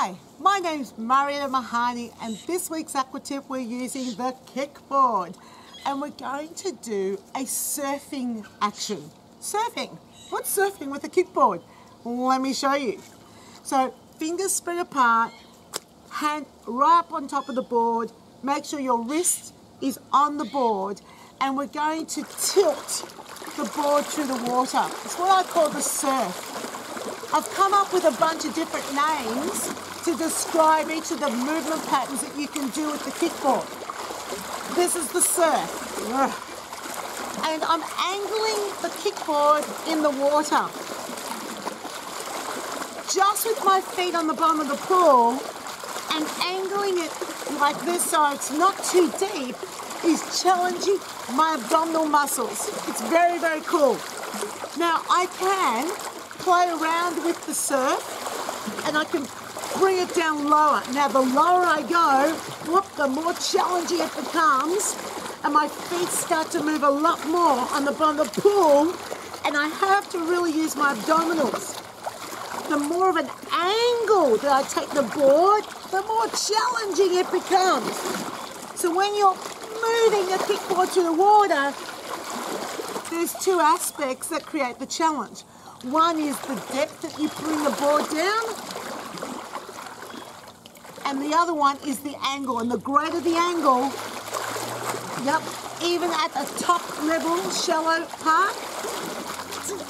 Hi, my name's Marietta Mahani, and this week's Aqua tip we're using the kickboard, and we're going to do a surfing action. Surfing? What's surfing with a kickboard? Let me show you. So fingers spread apart, hand right up on top of the board, make sure your wrist is on the board, and we're going to tilt the board through the water. It's what I call the surf. I've come up with a bunch of different names to describe each of the movement patterns that you can do with the kickboard. This is the surf. And I'm angling the kickboard in the water. Just with my feet on the bottom of the pool and angling it like this so it's not too deep is challenging my abdominal muscles. It's very, very cool. Now I can play around with the surf and I can bring it down lower. Now the lower I go, whoop, the more challenging it becomes, and my feet start to move a lot more on the bottom of the pool, and I have to really use my abdominals. The more of an angle that I take the board, the more challenging it becomes. So when you're moving the kickboard through the water, there's two aspects that create the challenge. One is the depth that you bring the board down, and the other one is the angle. And the greater the angle, yep, even at the top level, shallow part,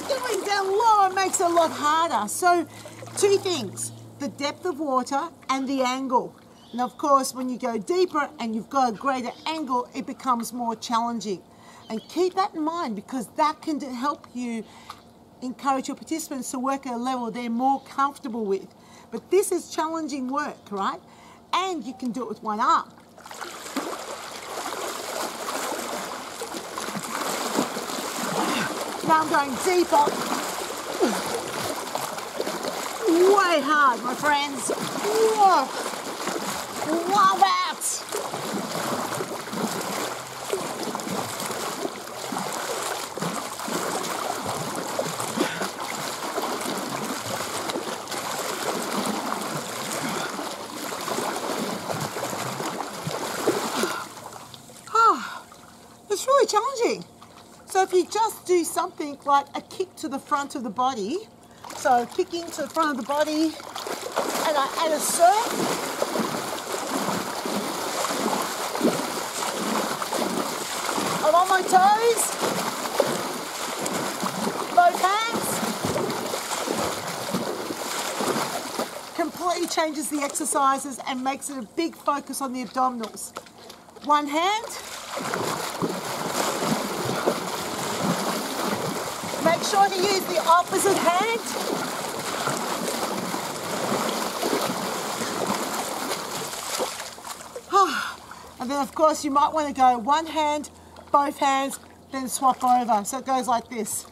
going down lower makes it a lot harder. So two things, the depth of water and the angle. And of course, when you go deeper and you've got a greater angle, it becomes more challenging. And keep that in mind, because that can help you encourage your participants to work at a level they're more comfortable with. But this is challenging work, right? And you can do it with one arm. Now I'm going deeper. Way hard, my friends. Whoa. Love it. It's really challenging. So if you just do something like a kick to the front of the body, so kicking to the front of the body, and I add a surf, I'm on my toes, both hands, completely changes the exercises and makes it a big focus on the abdominals. One hand, make sure to use the opposite hand. And then of course you might want to go one hand, both hands, then swap over. So it goes like this.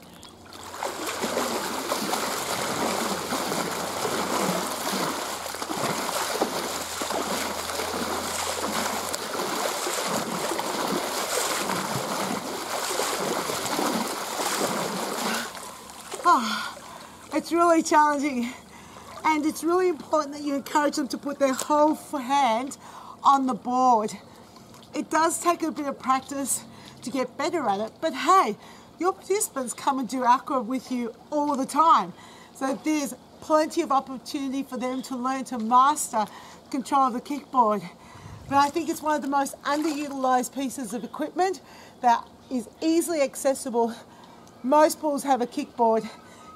It's really challenging, and it's really important that you encourage them to put their whole hand on the board. It does take a bit of practice to get better at it, but hey, your participants come and do Aqua with you all the time, so there's plenty of opportunity for them to learn to master control of the kickboard. But I think it's one of the most underutilized pieces of equipment that is easily accessible. Most pools have a kickboard.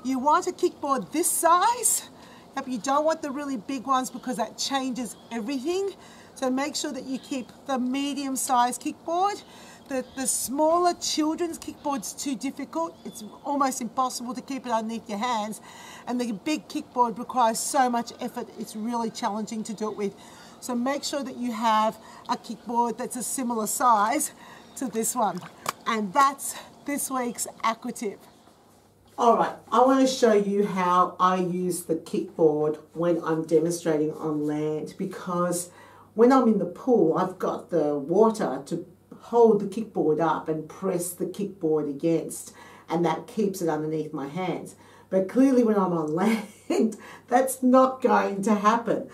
You want a kickboard this size, but you don't want the really big ones because that changes everything. So make sure that you keep the medium-sized kickboard. The smaller children's kickboard's too difficult. It's almost impossible to keep it underneath your hands. And the big kickboard requires so much effort, it's really challenging to do it with. So make sure that you have a kickboard that's a similar size to this one. And that's this week's Aqua tip. Alright, I want to show you how I use the kickboard when I'm demonstrating on land, because when I'm in the pool I've got the water to hold the kickboard up and press the kickboard against, and that keeps it underneath my hands. But clearly when I'm on land, that's not going to happen.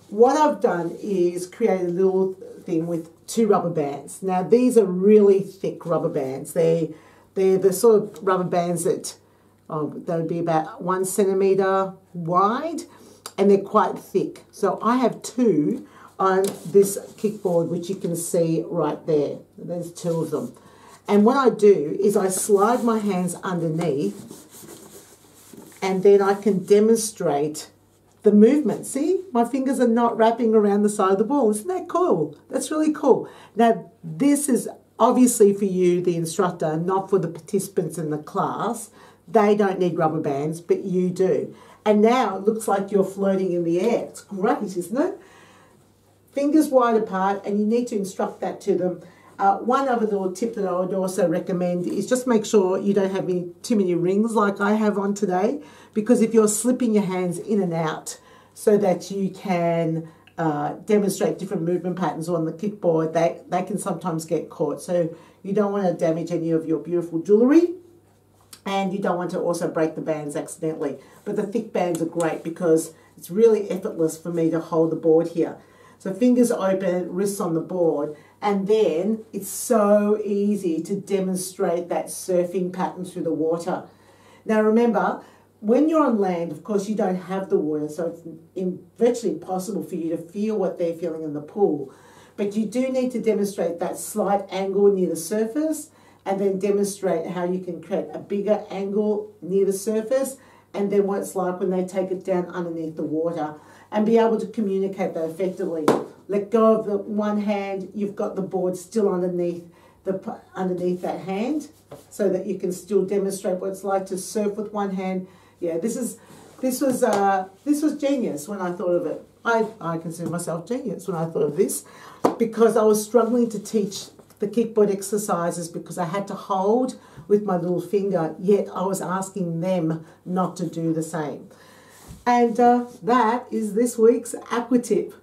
what I've done is create a little thing with 2 rubber bands. Now these are really thick rubber bands. They're the sort of rubber bands that they'll be about 1 centimetre wide, and they're quite thick. So I have 2 on this kickboard, which you can see right there. There's 2 of them. And what I do is I slide my hands underneath, and then I can demonstrate the movement. See, my fingers are not wrapping around the side of the ball. Isn't that cool? That's really cool. Now, this is obviously for you, the instructor, not for the participants in the class. They don't need rubber bands, but you do. And now it looks like you're floating in the air. It's great, isn't it? Fingers wide apart, and you need to instruct that to them. One other little tip that I would also recommend is just make sure you don't have too many rings like I have on today, because if you're slipping your hands in and out so that you can demonstrate different movement patterns on the kickboard, they can sometimes get caught. So you don't want to damage any of your beautiful jewellery, and you don't want to also break the bands accidentally. But the thick bands are great because it's really effortless for me to hold the board here. So fingers open, wrists on the board, and then it's so easy to demonstrate that surfing pattern through the water. Now remember, when you're on land, of course, you don't have the water, so it's virtually impossible for you to feel what they're feeling in the pool. But you do need to demonstrate that slight angle near the surface, and then demonstrate how you can create a bigger angle near the surface, and then what it's like when they take it down underneath the water, and be able to communicate that effectively. Let go of the one hand, you've got the board still underneath that hand, so that you can still demonstrate what it's like to surf with one hand. Yeah, this was genius when I thought of it. I consider myself genius when I thought of this, because I was struggling to teach the kickboard exercises because I had to hold with my little finger, yet I was asking them not to do the same. And that is this week's Aqua tip.